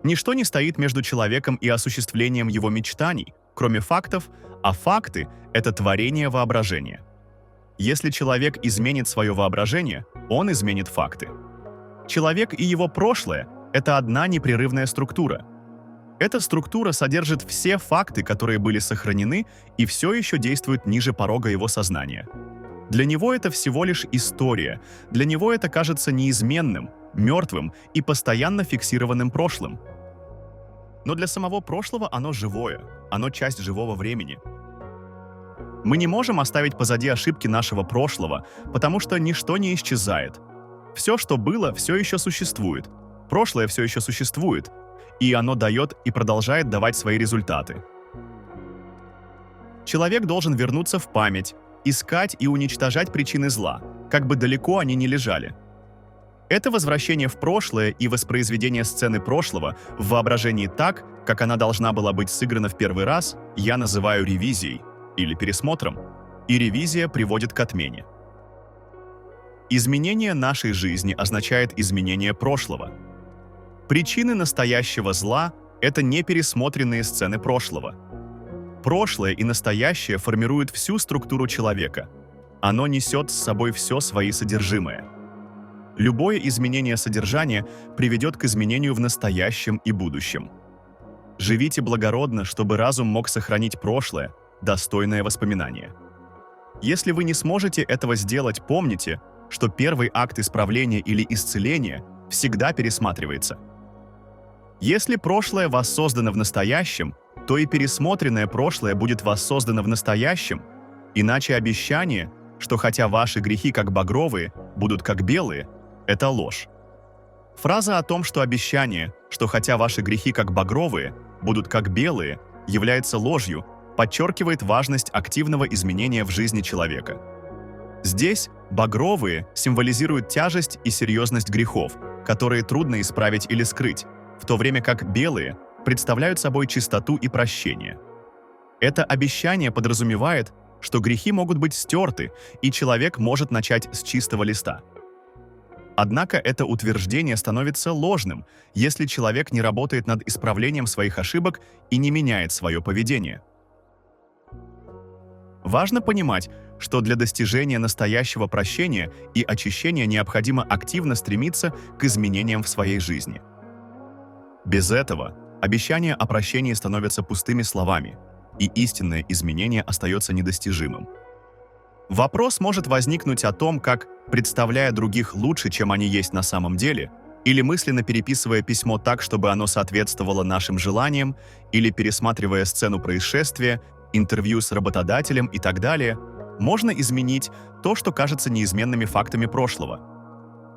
Ничто не стоит между человеком и осуществлением его мечтаний, кроме фактов, а факты — это творение воображения. Если человек изменит свое воображение, он изменит факты. Человек и его прошлое — это одна непрерывная структура. Эта структура содержит все факты, которые были сохранены и все еще действуют ниже порога его сознания. Для него это всего лишь история, для него это кажется неизменным, мертвым и постоянно фиксированным прошлым. Но для самого прошлого оно живое, оно часть живого времени. Мы не можем оставить позади ошибки нашего прошлого, потому что ничто не исчезает. Все, что было, все еще существует. Прошлое все еще существует, и оно дает и продолжает давать свои результаты. Человек должен вернуться в память, искать и уничтожать причины зла, как бы далеко они ни лежали. Это возвращение в прошлое и воспроизведение сцены прошлого в воображении так, как она должна была быть сыграна в первый раз, я называю ревизией или пересмотром, и ревизия приводит к отмене. Изменение нашей жизни означает изменение прошлого. Причины настоящего зла — это не пересмотренные сцены прошлого. Прошлое и настоящее формируют всю структуру человека. Оно несет с собой все свои содержимое. Любое изменение содержания приведет к изменению в настоящем и будущем. Живите благородно, чтобы разум мог сохранить прошлое, достойное воспоминание. Если вы не сможете этого сделать, помните, что первый акт исправления или исцеления всегда пересматривается. Если прошлое воссоздано в настоящем, то и пересмотренное прошлое будет воссоздано в настоящем, иначе обещание, что хотя ваши грехи как багровые, будут как белые, это ложь. Фраза о том, что обещание, что хотя ваши грехи как багровые, будут как белые, является ложью, подчеркивает важность активного изменения в жизни человека. Здесь багровые символизируют тяжесть и серьезность грехов, которые трудно исправить или скрыть, в то время как белые представляют собой чистоту и прощение. Это обещание подразумевает, что грехи могут быть стерты, и человек может начать с чистого листа. Однако это утверждение становится ложным, если человек не работает над исправлением своих ошибок и не меняет свое поведение. Важно понимать, что для достижения настоящего прощения и очищения необходимо активно стремиться к изменениям в своей жизни. Без этого обещания о прощении становятся пустыми словами, и истинное изменение остается недостижимым. Вопрос может возникнуть о том, как, представляя других лучше, чем они есть на самом деле, или мысленно переписывая письмо так, чтобы оно соответствовало нашим желаниям, или пересматривая сцену происшествия, интервью с работодателем и так далее, можно изменить то, что кажется неизменными фактами прошлого.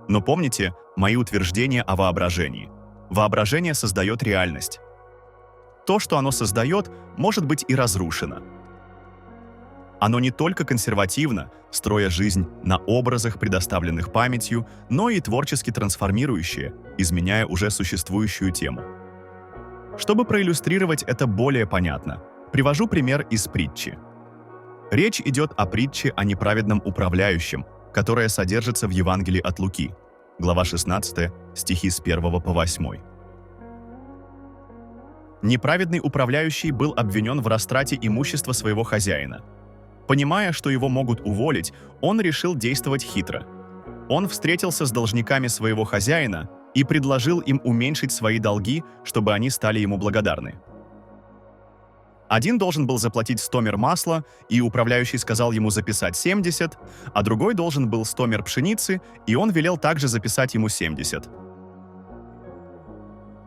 Но помните мои утверждения о воображении. Воображение создает реальность. То, что оно создает, может быть и разрушено. Оно не только консервативно, строя жизнь на образах, предоставленных памятью, но и творчески трансформирующее, изменяя уже существующую тему. Чтобы проиллюстрировать это более понятно, привожу пример из притчи. Речь идет о притче о неправедном управляющем, которая содержится в Евангелии от Луки, глава 16, стихи с 1 по 8. Неправедный управляющий был обвинен в растрате имущества своего хозяина. Понимая, что его могут уволить, он решил действовать хитро. Он встретился с должниками своего хозяина и предложил им уменьшить свои долги, чтобы они стали ему благодарны. Один должен был заплатить 100 мер масла, и управляющий сказал ему записать 70, а другой должен был 100 мер пшеницы, и он велел также записать ему 70.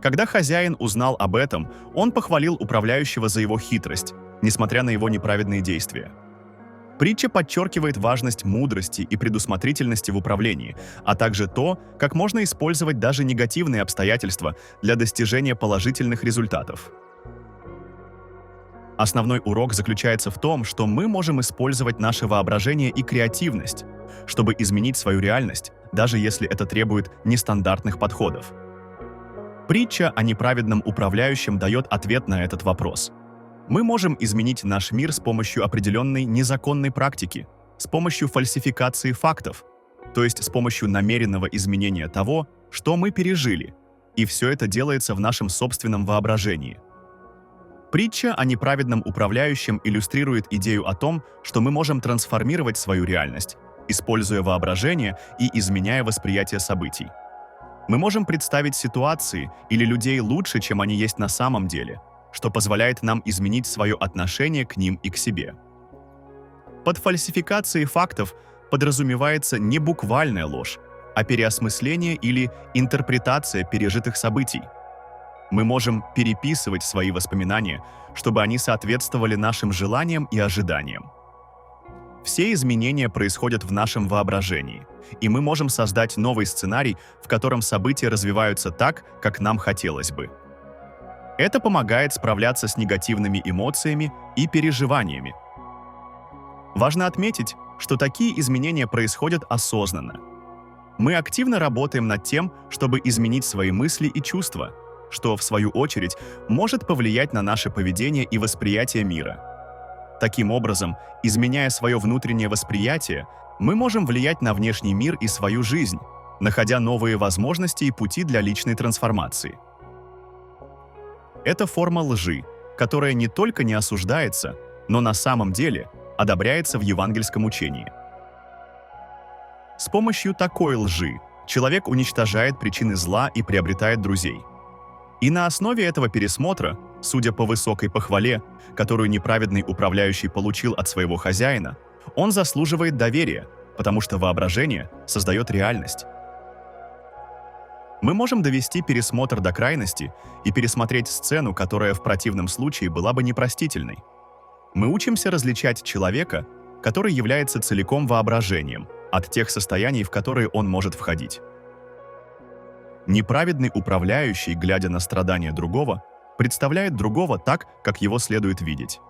Когда хозяин узнал об этом, он похвалил управляющего за его хитрость, несмотря на его неправедные действия. Притча подчеркивает важность мудрости и предусмотрительности в управлении, а также то, как можно использовать даже негативные обстоятельства для достижения положительных результатов. Основной урок заключается в том, что мы можем использовать наше воображение и креативность, чтобы изменить свою реальность, даже если это требует нестандартных подходов. Притча о неправедном управляющем дает ответ на этот вопрос. Мы можем изменить наш мир с помощью определенной незаконной практики, с помощью фальсификации фактов, то есть с помощью намеренного изменения того, что мы пережили, И все это делается в нашем собственном воображении. Притча о неправедном управляющем иллюстрирует идею о том, что мы можем трансформировать свою реальность, используя воображение и изменяя восприятие событий. Мы можем представить ситуации или людей лучше, чем они есть на самом деле, что позволяет нам изменить свое отношение к ним и к себе. Под фальсификацией фактов подразумевается не буквальная ложь, а переосмысление или интерпретация пережитых событий. Мы можем переписывать свои воспоминания, чтобы они соответствовали нашим желаниям и ожиданиям. Все изменения происходят в нашем воображении, и мы можем создать новый сценарий, в котором события развиваются так, как нам хотелось бы. Это помогает справляться с негативными эмоциями и переживаниями. Важно отметить, что такие изменения происходят осознанно. Мы активно работаем над тем, чтобы изменить свои мысли и чувства, что, в свою очередь, может повлиять на наше поведение и восприятие мира. Таким образом, изменяя свое внутреннее восприятие, мы можем влиять на внешний мир и свою жизнь, находя новые возможности и пути для личной трансформации. Это форма лжи, которая не только не осуждается, но на самом деле одобряется в евангельском учении. С помощью такой лжи человек уничтожает причины зла и приобретает друзей. И на основе этого пересмотра, судя по высокой похвале, которую неправедный управляющий получил от своего хозяина, он заслуживает доверия, потому что воображение создает реальность. Мы можем довести пересмотр до крайности и пересмотреть сцену, которая в противном случае была бы непростительной. Мы учимся различать человека, который является целиком воображением, от тех состояний, в которые он может входить. Неправедный управляющий, глядя на страдания другого, представляет другого так, как его следует видеть.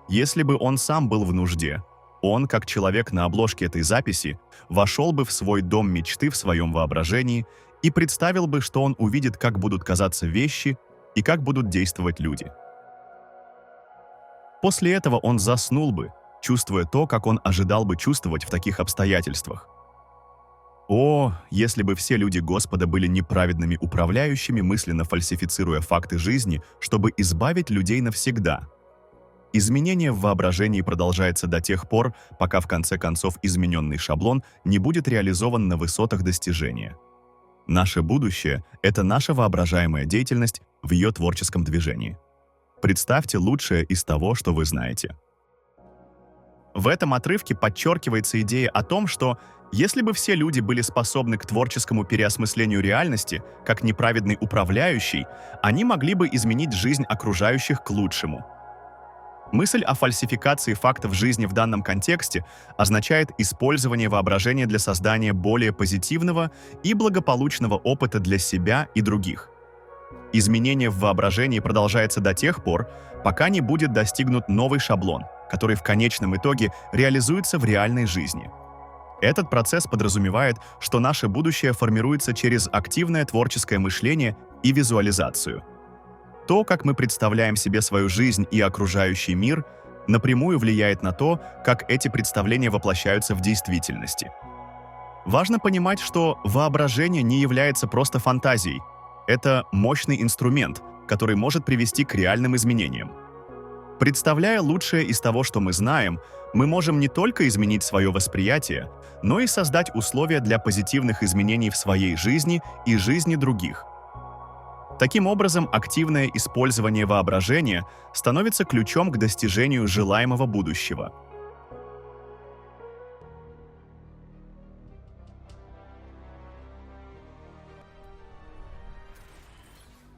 Если бы он сам был в нужде, он, как человек на обложке этой записи, вошел бы в свой дом мечты в своем воображении и представил бы, что он увидит, как будут казаться вещи и как будут действовать люди. После этого он заснул бы, чувствуя то, как он ожидал бы чувствовать в таких обстоятельствах. О, если бы все люди Господа были неправедными управляющими, мысленно фальсифицируя факты жизни, чтобы избавить людей навсегда. Изменение в воображении продолжается до тех пор, пока в конце концов измененный шаблон не будет реализован на высотах достижения. Наше будущее — это наша воображаемая деятельность в ее творческом движении. Представьте лучшее из того, что вы знаете. В этом отрывке подчеркивается идея о том, что если бы все люди были способны к творческому переосмыслению реальности, как неправедный управляющий, они могли бы изменить жизнь окружающих к лучшему. Мысль о фальсификации фактов жизни в данном контексте означает использование воображения для создания более позитивного и благополучного опыта для себя и других. Изменение в воображении продолжается до тех пор, пока не будет достигнут новый шаблон, который в конечном итоге реализуется в реальной жизни. Этот процесс подразумевает, что наше будущее формируется через активное творческое мышление и визуализацию. То, как мы представляем себе свою жизнь и окружающий мир, напрямую влияет на то, как эти представления воплощаются в действительности. Важно понимать, что воображение не является просто фантазией. Это мощный инструмент, который может привести к реальным изменениям. Представляя лучшее из того, что мы знаем, мы можем не только изменить свое восприятие, но и создать условия для позитивных изменений в своей жизни и жизни других. Таким образом, активное использование воображения становится ключом к достижению желаемого будущего.